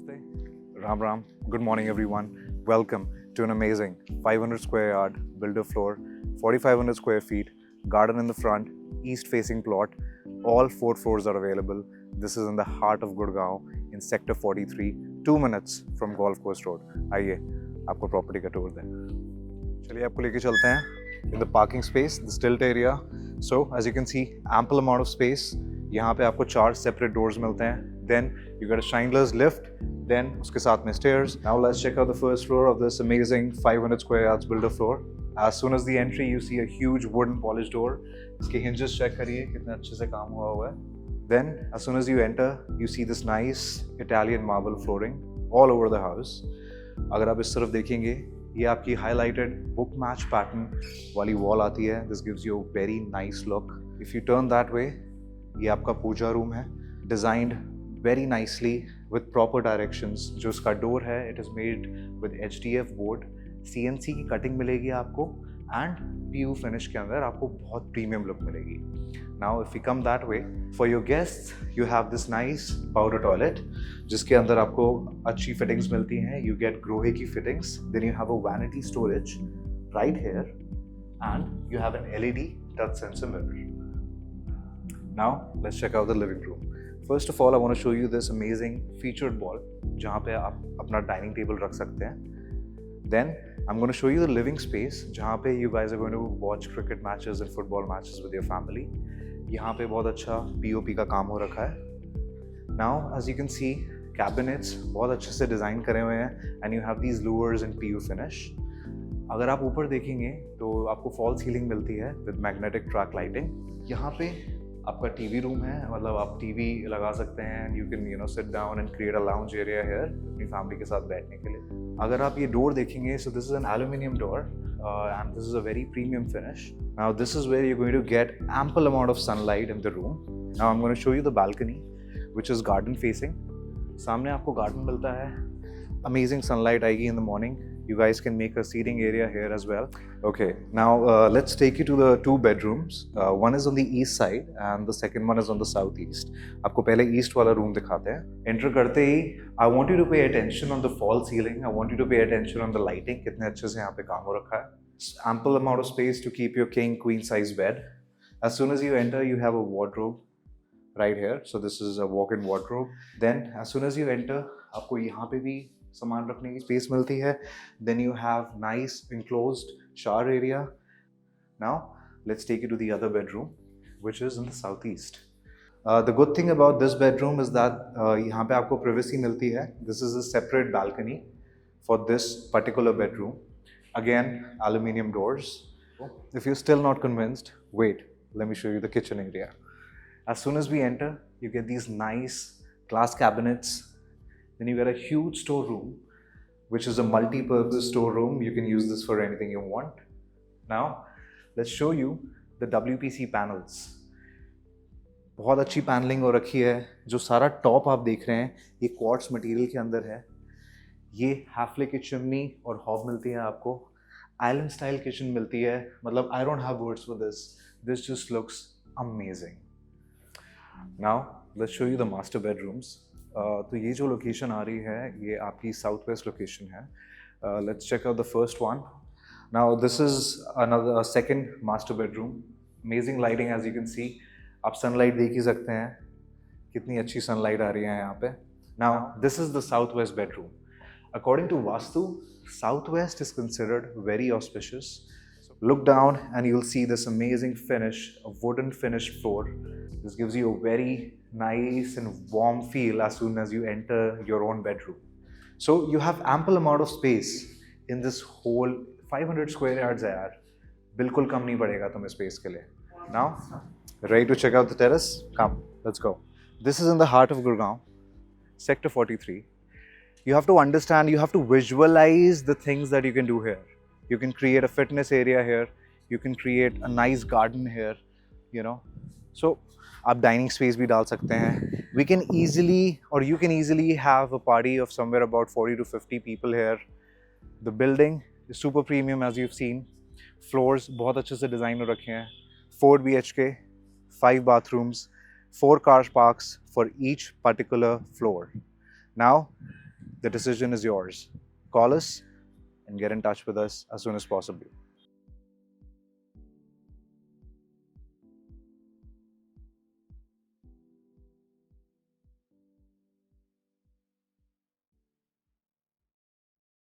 Namaste, Ram Ram, good morning everyone. Welcome to an amazing 500 square yard, builder floor, 4500 square feet, garden in the front, east facing plot. All 4 floors are available. This is in the heart of Gurgaon in sector 43, 2 minutes from Golf Course Road. आइए आपको property का tour दें. चलिए आपको लेके चलते हैं in the parking space, the stilt area. So as you can see, ample amount of space. यहाँ पे आपको 4 separate doors मिलते हैं. Then you got a Chandler's lift. Then उसके साथ में stairs. Now let's check out the first floor of this amazing 500 square yards builder floor. As soon as the entry, you see a huge wooden polished door. इसके hinges check करिए कितने अच्छे से काम हुआ है. Then as soon as you enter, you see this nice Italian marble flooring all over the house. अगर आप इस तरफ देखेंगे, ये आपकी highlighted book match pattern वाली wall आती है. This gives you a very nice look. If you turn that way, ये आपका पूजा रूम है, designed very nicely with proper directions. जो इसका door है, it is made with HDF board. CNC की cutting मिलेगी आपको and PU finish के अंदर आपको बहुत premium look मिलेगी. Now if we come that way, for your guests you have this nice powder toilet जिसके अंदर आपको अच्छी fittings मिलती हैं. You get Grohe की fittings. Then you have a vanity storage right here and you have an LED touch sensor mirror. Now let's check out the living room. First of all, I want to show you this amazing featured wall जहाँ पे आप अपना dining table रख सकते हैं. Then I'm going to show you the living space जहाँ पे you guys are going to watch cricket matches and football matches with your family. यहाँ पे बहुत अच्छा POP का काम हो रखा है. Now as you can see, cabinets बहुत अच्छे से डिज़ाइन करे हुए हैं and you have these louvers in PU finish. अगर आप ऊपर देखेंगे तो आपको फॉल सीलिंग मिलती है with magnetic track lighting. यहाँ पे आपका टीवी रूम है, मतलब आप टीवी लगा सकते हैं. You can sit down and create a lounge area here अपनी फैमिली के साथ बैठने के लिए. अगर आप ये डोर देखेंगे, so this is an aluminium door and this is a very premium finish. Now this is where you going to get ample amount of sunlight in the room. Now I am going to show you the balcony which is garden facing. सामने आपको garden मिलता है, amazing sunlight आएगी in the morning. You guys can make a seating area here as well. Okay, now let's take you to the 2 bedrooms. One is on the east side and the second one is on the southeast. आपको पहले east वाला room दिखाते हैं. Enter करते ही, I want you to pay attention on the fall ceiling. I want you to pay attention on the lighting. कितने अच्छे से यहाँ पे काम हो रखा है. Ample amount of space to keep your king queen size bed. As soon as you enter, you have a wardrobe right here. So this is a walk-in wardrobe. Then as soon as you enter, आपको यहाँ पे भी सामान रखने की space मिलती है. Then you have nice enclosed shower area. Now let's take you to the other bedroom which is in the southeast. The good thing about this bedroom is that यहाँ पे आपको privacy मिलती है. This is a separate balcony for this particular bedroom. Again, aluminium doors. If you're still not convinced, wait, let me show you the kitchen area. As soon as we enter, you get these nice glass cabinets. Then you get a huge storeroom, which is a multi-purpose storeroom. You can use this for anything you want. Now, let's show you the WPC panels. बहुत अच्छी panelling हो रखी है. जो सारा top आप देख रहे हैं, ये क्वार्ट्स मटेरियल के अंदर है. ये हाफले की चिमनी और हॉब मिलती है आपको. आइलैंड स्टाइल किचन मिलती है. मतलब I don't have words for this. This just looks amazing. Now, let's show you the master bedrooms. तो ये जो लोकेशन आ रही है, ये आपकी साउथ वेस्ट लोकेशन है. Let's check out the first one. Now this is another second master bedroom. Amazing lighting as you can see. आप sunlight देख ही सकते हैं, कितनी अच्छी सनलाइट आ रही है यहाँ पे. Now this is the south west bedroom. According to vastu, south west is considered very auspicious. Look down and you'll see this amazing finish, a wooden finished floor. This gives you a very nice and warm feel as soon as you enter your own bedroom. So you have ample amount of space in this whole 500 square yards है यार. बिल्कुल कम नहीं पड़ेगा तुम्हें space के लिए. Now, ready to check out the terrace? Come, let's go. This is in the heart of Gurgaon, sector 43. You have to understand, you have to visualize the things that you can do here. You can create a fitness area here. You can create a nice garden here, So, आप dining space भी डाल सकते हैं. We can easily, or you can easily have a party of somewhere about 40 to 50 people here. The building is super premium as you've seen. Floors बहुत अच्छे से design हो रखे हैं. 4 BHK, 5 bathrooms, 4 car parks for each particular floor. Now, The decision is yours. Call us and get in touch with us as soon as possible.